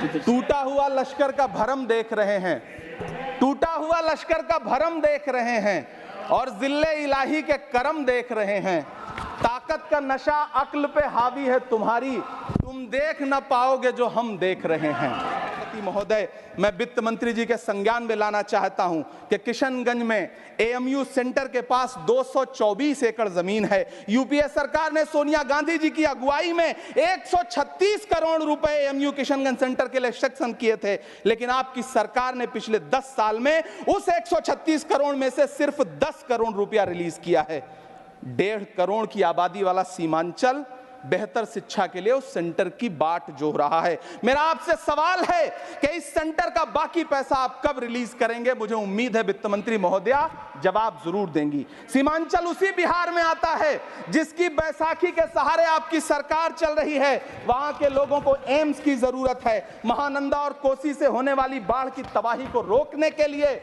टूटा हुआ लश्कर का भरम देख रहे हैं, टूटा हुआ लश्कर का भरम देख रहे हैं और जिल्ले इलाही के करम देख रहे हैं। ताकत का नशा अक्ल पे हावी है तुम्हारी, तुम देख न पाओगे जो हम देख रहे हैं। महोदय, मैं वित्त मंत्री जी के संज्ञान में लाना चाहता हूं कि किशनगंज में एएमयू सेंटर के पास 224 एकड़ जमीन है। यूपीए सरकार ने सोनिया गांधी जी की अगुवाई में 136 करोड़ रुपए एएमयू किशनगंज सेंटर के लिए सेक्शन किए थे, लेकिन आपकी सरकार ने पिछले 10 साल में उस 136 करोड़ में से सिर्फ 10 करोड़ रुपया रिलीज किया है। 1.5 करोड़ की आबादी वाला सीमांचल बेहतर शिक्षा के लिए उस सेंटर की बाट जोह रहा है। मेरा आपसे सवाल है कि इस सेंटर का बाकी पैसा आप कब रिलीज करेंगे? मुझे उम्मीद है वित्त मंत्री महोदया जवाब जरूर देंगी। सीमांचल उसी बिहार में आता है जिसकी बैसाखी के सहारे आपकी सरकार चल रही है। वहां के लोगों को एम्स की जरूरत है। महानंदा और कोसी से होने वाली बाढ़ की तबाही को रोकने के लिए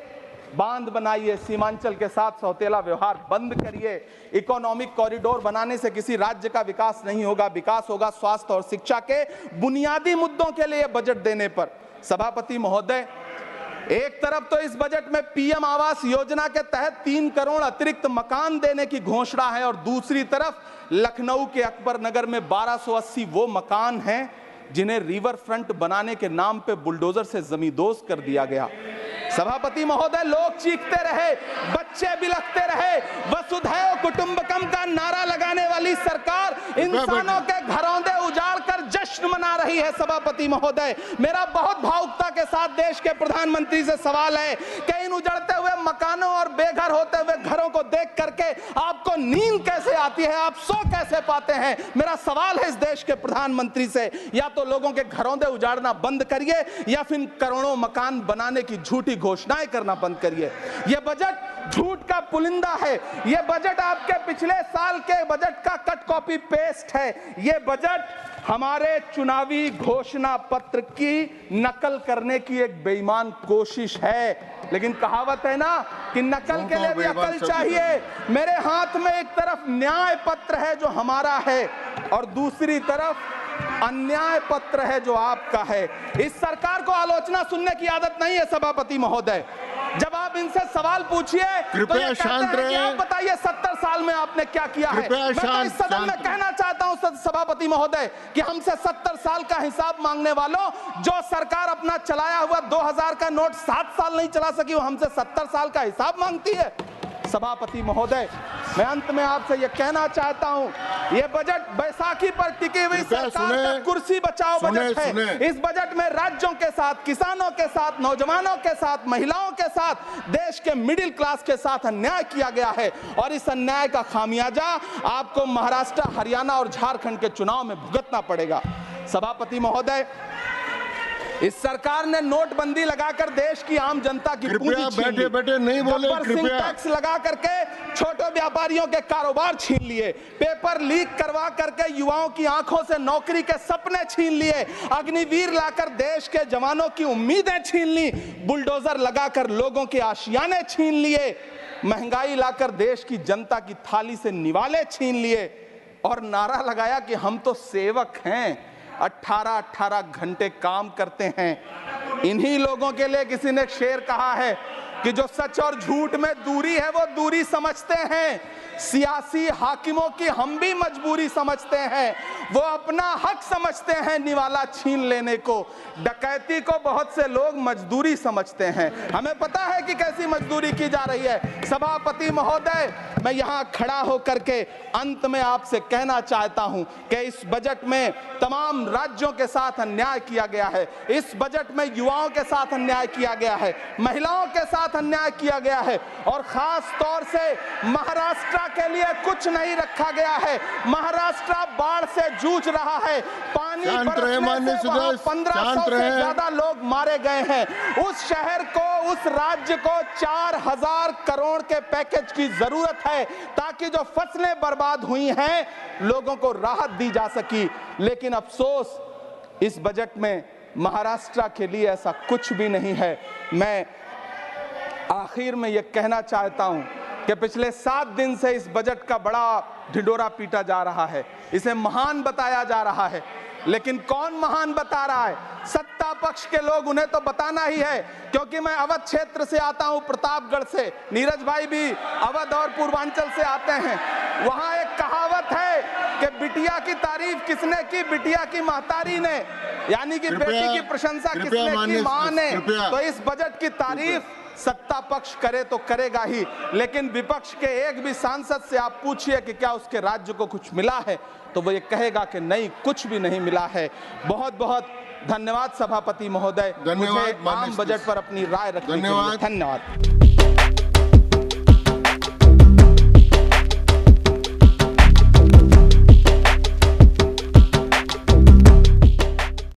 बांध बनाइए, सीमांचल के साथ सौतेला व्यवहार बंद करिए। इकोनॉमिक कॉरिडोर बनाने से किसी राज्य का विकास नहीं होगा, विकास होगा स्वास्थ्य और शिक्षा के बुनियादी मुद्दों के लिए बजट देने पर। सभापति महोदय, एक तरफ तो इस बजट में पीएम आवास योजना के तहत 3 करोड़ अतिरिक्त मकान देने की घोषणा है और दूसरी तरफ लखनऊ के अकबर नगर में 1280 वो मकान हैं जिन्हें रिवर फ्रंट बनाने के नाम पे बुलडोजर से जमींदोज कर दिया गया। सभापति महोदय, लोग चीखते रहे, बच्चे बिलखते रहे, वसुधैव कुटुंबकम का नारा लगाने वाली सरकार इंसानों के घरौंदे उजाड़ कर जश्न मना रही है। सभापति महोदय, मेरा बहुत भावुकता के साथ देश के प्रधानमंत्री से सवाल है कि इन उजड़ते हुए मकानों और बेघर होते हुए घरों को देख करके आपको नींद कैसे आती है, आप सो कैसे पाते हैं? मेरा सवाल है इस देश के प्रधानमंत्री से, या तो लोगों के घरौंदे उजाड़ना बंद करिए या फिर करोड़ों मकान बनाने की झूठी घोषणाएं करना बंद करिए। यह बजट झूठ का पुलिंदा है। यह बजट आपके पिछले साल के बजट का कट कॉपी पेस्ट है। यह बजट हमारे चुनावी घोषणा पत्र की नकल करने की एक बेईमान कोशिश है। लेकिन कहावत है ना कि नकल के लिए भी अकल चाहिए। मेरे हाथ में एक तरफ न्याय पत्र है जो हमारा है और दूसरी तरफ अन्याय पत्र है जो आपका है। इस सरकार को आलोचना सुनने की आदत नहीं है। सभापति महोदय, जब आप इनसे सवाल पूछिए तो ये कहते हैं कि आप बताइए 70 साल में आपने क्या किया है। मैं तो इस सदन में कहना चाहता हूं सभापति महोदय कि हमसे 70 साल का हिसाब मांगने वालों, जो सरकार अपना चलाया हुआ 2000 का नोट 7 साल नहीं चला सकी, वो हमसे 70 साल का हिसाब मांगती है। सभापति महोदय, मैं अंत में आपसे यह कहना चाहता हूं, यह बजट बैसाखी पर टिकी हुई सरकार का कुर्सी बचाओ बजट है। इस बजट में राज्यों के साथ, किसानों के साथ, नौजवानों के साथ, महिलाओं के साथ, देश के मिडिल क्लास के साथ अन्याय किया गया है और इस अन्याय का खामियाजा आपको महाराष्ट्र, हरियाणा और झारखंड के चुनाव में भुगतना पड़ेगा। सभापति महोदय, इस सरकार ने नोटबंदी लगाकर देश की आम जनता की पूंजी छीन ली। बैठे नहीं बोले, कृपया टैक्स लगा करके छोटे व्यापारियों के कारोबार छीन लिए, पेपर लीक करवा करके युवाओं की आंखों से नौकरी के सपने छीन लिए, अग्निवीर लाकर देश के जवानों की उम्मीदें छीन ली, बुलडोजर लगाकर लोगों के आशियाने छीन लिए, महंगाई लाकर देश की जनता की थाली से निवाले छीन लिए और नारा लगाया कि हम तो सेवक हैं, 18-18 घंटे काम करते हैं। इन्हीं लोगों के लिए किसी ने शेर कहा है कि जो सच और झूठ में दूरी है वो दूरी समझते हैं। सियासी हाकिमों की हम भी मजबूरी समझते हैं। वो अपना हक समझते हैं निवाला छीन लेने को। डकैती को बहुत से लोग मजदूरी समझते हैं। हमें पता है कि कैसी मजदूरी की जा रही है। सभापति महोदय, मैं यहाँ खड़ा होकर के अंत में आपसे कहना चाहता हूँ कि इस बजट में तमाम राज्यों के साथ अन्याय किया गया है। इस बजट में युवाओं के साथ अन्याय किया गया है, महिलाओं के साथ अन्याय किया गया है और खास तौर से महाराष्ट्र के लिए कुछ नहीं रखा गया है। महाराष्ट्र बाढ़ से जूझ रहा है। पानी बरसने से वहां 1500 से ज्यादा लोग मारे गए हैं। उस शहर को, उस राज्य को 4000 करोड़ के पैकेज की जरूरत है ताकि जो फसलें बर्बाद हुई हैं लोगों को राहत दी जा सकी। लेकिन अफसोस, इस बजट में महाराष्ट्र के लिए ऐसा कुछ भी नहीं है। मैं आखिर में यह कहना चाहता हूं कि पिछले 7 दिन से इस बजट का बड़ा ढिंढोरा पीटा जा रहा है, इसे महान बताया जा रहा है। लेकिन कौन महान बता रहा है? सत्ता पक्ष के लोग, उन्हें तो बताना ही है, क्योंकि मैं अवध क्षेत्र से आता हूं, प्रतापगढ़ से, नीरज भाई भी अवध और पूर्वांचल से आते हैं। वहां एक कहावत है कि बिटिया की तारीफ किसने की? बिटिया की महतारी ने, यानी कि बेटी की प्रशंसा किसने की? मां ने। तो इस बजट की तारीफ सत्ता पक्ष करे तो करेगा ही, लेकिन विपक्ष के एक भी सांसद से आप पूछिए कि क्या उसके राज्य को कुछ मिला है, तो वो ये कहेगा कि नहीं, कुछ भी नहीं मिला है। बहुत बहुत धन्यवाद सभापति महोदय, मुझे आम बजट पर अपनी राय रखने के लिए। धन्यवाद।